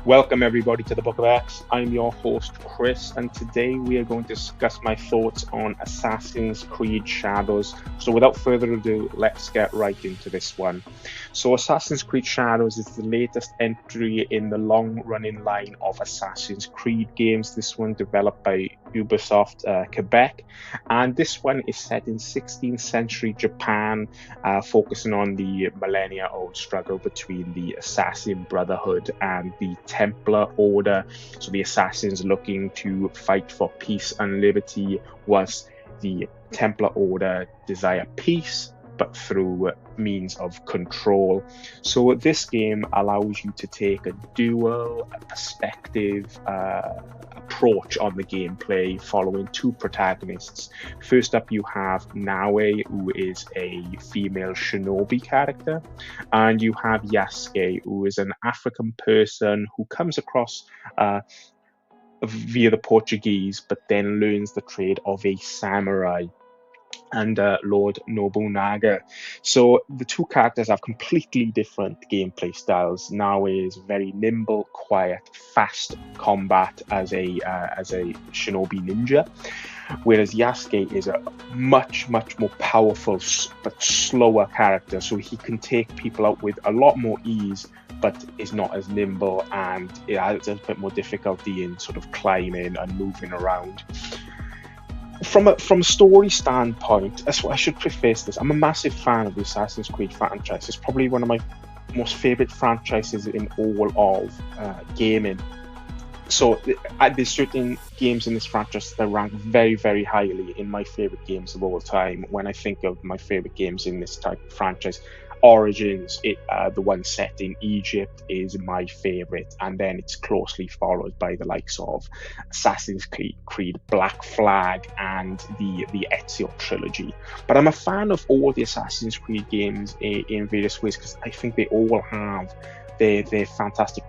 Welcome, everybody, to the Book of X. I'm your host, Chris, and today we are going to discuss my thoughts on Assassin's Creed Shadows. So, without further ado, let's get right into this one. So, Assassin's Creed Shadows is the latest entry in the long-running line of Assassin's Creed games. This one developed by Ubisoft Quebec, and this one is set in 16th century Japan, focusing on the millennia-old struggle between the Assassin Brotherhood and the Templar Order. So the assassins looking to fight for peace and liberty, whilst the Templar Order desire peace, but through means of control. So this game allows you to take a dual perspective approach on the gameplay, following two protagonists. First up, you have Nawe, who is a female shinobi character, and you have Yasuke, who is an African person who comes across via the Portuguese, but then learns the trade of a samurai and Lord Nobunaga. So the two characters have completely different gameplay styles. Nawe is very nimble, quiet, fast combat as a shinobi ninja, whereas Yasuke is a much more powerful but slower character. So he can take people out with a lot more ease, but is not as nimble, and it has a bit more difficulty in sort of climbing and moving around. From a story standpoint, I should preface this. I'm a massive fan of the Assassin's Creed franchise. It's probably one of my most favorite franchises in all of gaming. So there's certain games in this franchise that rank very highly in my favorite games of all time. When I think of my favorite games in this type of franchise, Origins, the one set in Egypt, is my favorite, and then it's closely followed by the likes of Assassin's Creed Black Flag and the Ezio trilogy. But I'm a fan of all the Assassin's Creed games in various ways, because I think they all have their fantastic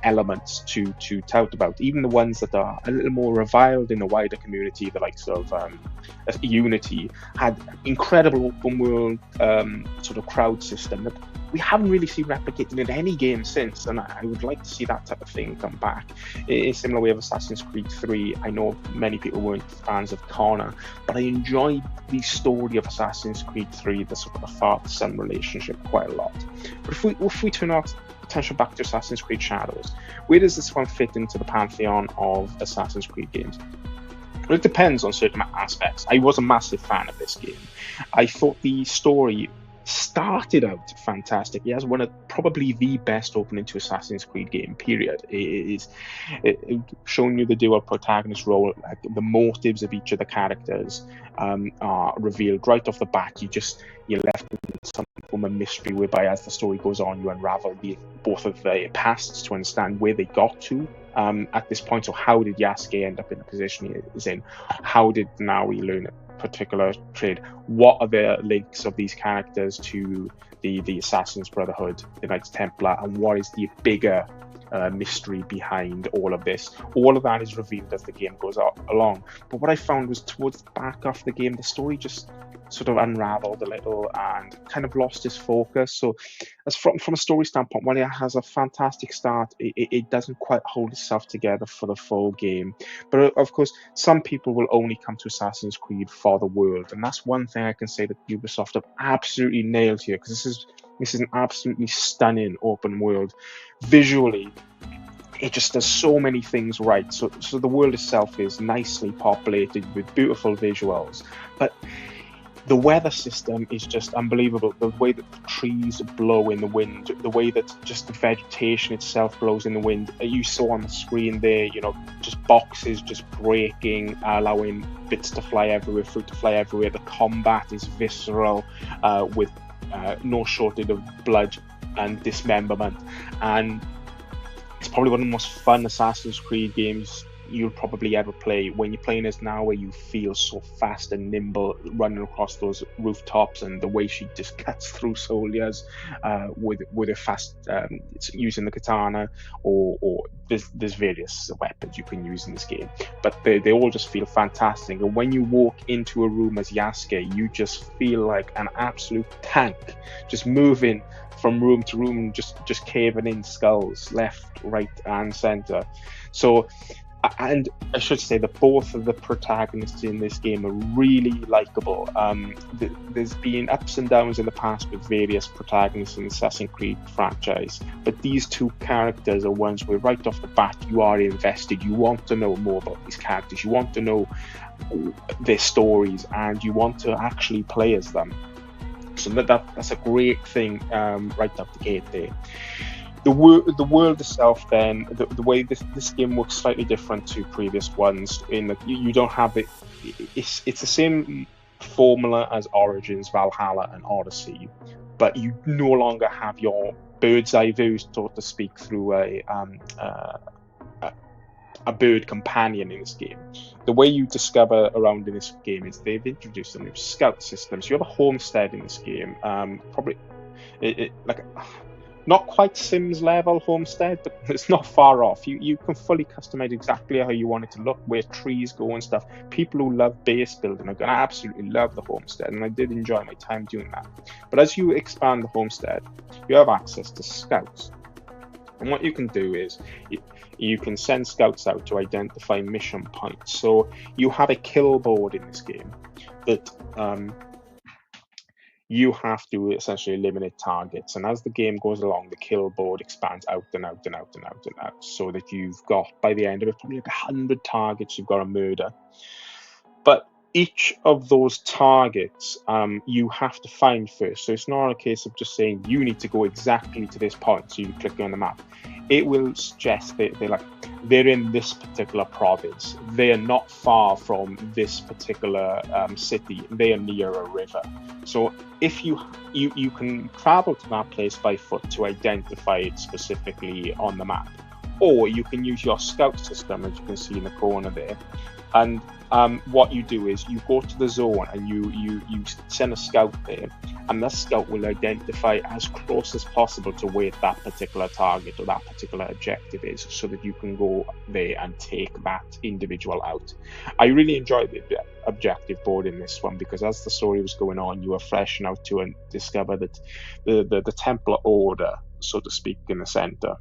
elements to tout about. Even the ones that are a little more reviled in the wider community, the likes of Unity, had incredible open world sort of crowd system that we haven't really seen replicated in any game since, and I would like to see that type of thing come back. In a similar way of Assassin's Creed 3, I know many people weren't fans of Connor, but I enjoyed the story of Assassin's Creed 3, the sort of the father-son relationship, quite a lot. But if we turn our attention back to Assassin's Creed Shadows, where does this one fit into the pantheon of Assassin's Creed games? Well, it depends on certain aspects. I was a massive fan of this game. I thought the story started out fantastic. It has one of probably the best opening to Assassin's Creed game, period. It is showing you the dual protagonist role, like the motives of each of the characters are revealed right off the bat. You're left in some form of mystery, whereby as the story goes on, you unravel both of their pasts to understand where they got to at this point. So how did Yasuke end up in the position he is in? How did Nawe learn a particular trade? What are the links of these characters to the Assassin's Brotherhood, the Knights Templar, and what is the bigger mystery behind all of this? All of that is revealed as the game goes along. But what I found was towards the back of the game, the story just sort of unraveled a little and kind of lost its focus. So as from a story standpoint, while it has a fantastic start, it doesn't quite hold itself together for the full game. But of course, some people will only come to Assassin's Creed for the world, and that's one thing I can say that Ubisoft have absolutely nailed here, because this is an absolutely stunning open world. Visually, it just does so many things right. So the world itself is nicely populated with beautiful visuals, but the weather system is just unbelievable. The way that the trees blow in the wind, the way that just the vegetation itself blows in the wind. You saw on the screen there, just boxes just breaking, allowing bits to fly everywhere, fruit to fly everywhere. The combat is visceral, with no shortage of blood and dismemberment. And it's probably one of the most fun Assassin's Creed games you'll probably ever play. When you're playing as Nawa, you feel so fast and nimble running across those rooftops, and the way she just cuts through soldiers with a fast using the katana, or there's various weapons you can use in this game, but they all just feel fantastic. And when you walk into a room as Yasuke, you just feel like an absolute tank, just moving from room to room, just caving in skulls left, right, and center. So, and I should say that both of the protagonists in this game are really likable. There's been ups and downs in the past with various protagonists in the Assassin's Creed franchise, but these two characters are ones where right off the bat you are invested. You want to know more about these characters. You want to know their stories, and you want to actually play as them. So that's a great thing right up the gate there. The world itself, then, the way this game works slightly different to previous ones, in that you don't have it. It's the same formula as Origins, Valhalla, and Odyssey, but you no longer have your bird's eye view, so to speak, through a bird companion in this game. The way you discover around in this game is they've introduced a new scout system. So you have a homestead in this game, probably like not quite Sims level homestead, but it's not far off. You can fully customize exactly how you want it to look, where trees go and stuff. People who love base building are going to absolutely love the homestead, and I did enjoy my time doing that. But as you expand the homestead, you have access to scouts. And what you can do is you can send scouts out to identify mission points. So you have a kill board in this game that you have to essentially eliminate targets. And as the game goes along, the kill board expands out and out and out and out and out, so that you've got, by the end of it, probably like 100 targets you've got to murder. But each of those targets you have to find first. So it's not a case of just saying you need to go exactly to this point, so you click on the map. It will suggest that they're in this particular province. They are not far from this particular city. They are near a river. So if you can travel to that place by foot to identify it specifically on the map, or you can use your scout system, as you can see in the corner there. And what you do is you go to the zone and you send a scout there, and that scout will identify as close as possible to where that particular target or that particular objective is, so that you can go there and take that individual out. I really enjoyed the objective board in this one, because as the story was going on, you were fleshing out to and discover that the Templar Order, so to speak, in the center,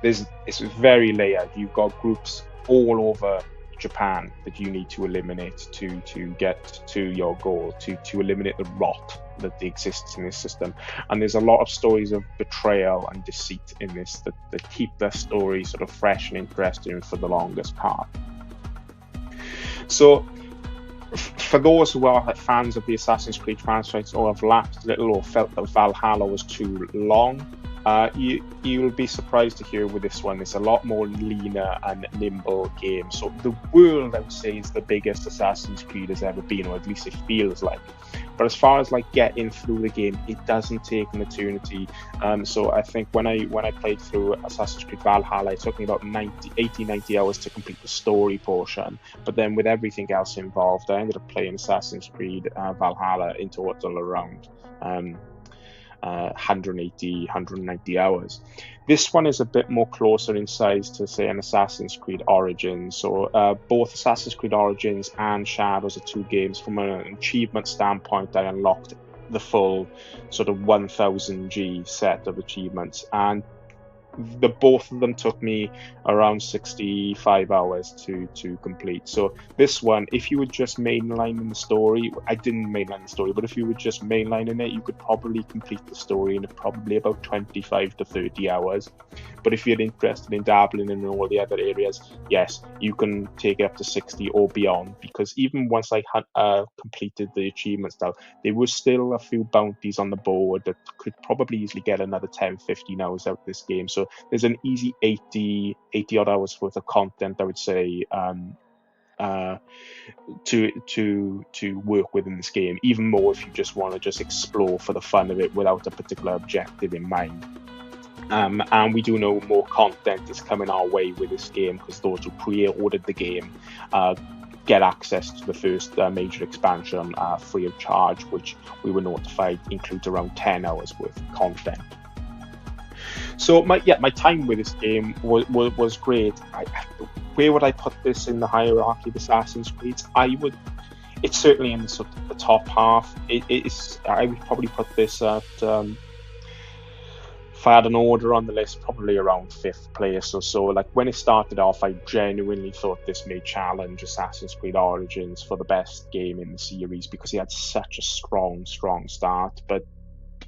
it's very layered. You've got groups all over Japan that you need to eliminate to get to your goal, to eliminate the rot that exists in this system. And there's a lot of stories of betrayal and deceit in this that keep the story sort of fresh and interesting for the longest part. So for those who are fans of the Assassin's Creed franchise, or have lapsed a little, or felt that Valhalla was too long, you'll be surprised to hear with this one, it's a lot more leaner and nimble game. So the world, I would say, is the biggest Assassin's Creed has ever been, or at least it feels like. But as far as like getting through the game, it doesn't take an eternity. So I think when I played through Assassin's Creed Valhalla, it took me about 90 hours to complete the story portion. But then with everything else involved, I ended up playing Assassin's Creed Valhalla in total around 190 hours. This one is a bit more closer in size to, say, an Assassin's Creed Origins. So both Assassin's Creed Origins and Shadows are two games. From an achievement standpoint, I unlocked the full sort of 1000 G set of achievements, and both of them took me around 65 hours to complete. So this one, if you were just mainlining the story, I didn't mainline the story, but if you were just mainlining it, you could probably complete the story in probably about 25 to 30 hours. But if you're interested in dabbling in all the other areas, yes, you can take it up to 60 or beyond, because even once I had completed the achievement stuff, there was still a few bounties on the board that could probably easily get another 10-15 hours out of this game. So there's an easy 80 odd hours worth of content, I would say, to work with in this game. Even more if you just want to just explore for the fun of it without a particular objective in mind. And we do know more content is coming our way with this game, because those who pre-ordered the game get access to the first major expansion free of charge, which we were notified includes around 10 hours worth of content. So my time with this game was great. Where would I put this in the hierarchy of Assassin's Creed? It's certainly in the top half. I would probably put this at, if I had an order on the list, probably around 5th place or so. Like, when it started off, I genuinely thought this may challenge Assassin's Creed Origins for the best game in the series, because it had such a strong start. But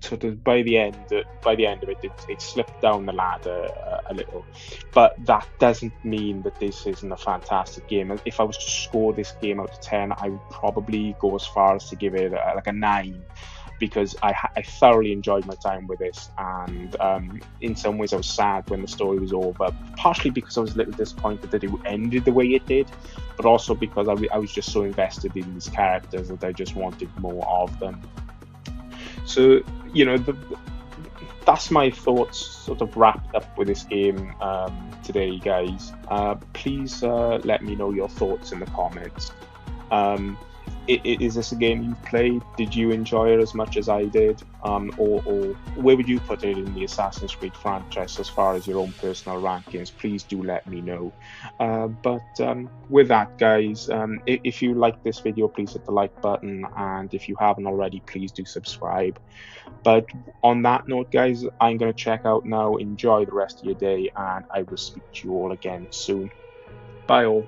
sort of by the end of it, it slipped down the ladder a little. But that doesn't mean that this isn't a fantastic game. And if I was to score this game out of 10, I would probably go as far as to give it like a 9, because I thoroughly enjoyed my time with this. And in some ways I was sad when the story was over, partially because I was a little disappointed that it ended the way it did, but also because I was just so invested in these characters that I just wanted more of them. So, that's my thoughts sort of wrapped up with this game today, guys. Please let me know your thoughts in the comments. Is this a game you've played? Did you enjoy it as much as I did? Or where would you put it in the Assassin's Creed franchise as far as your own personal rankings? Please do let me know. But with that, guys, if you like this video, please hit the like button. And if you haven't already, please do subscribe. But on that note, guys, I'm going to check out now. Enjoy the rest of your day, and I will speak to you all again soon. Bye all.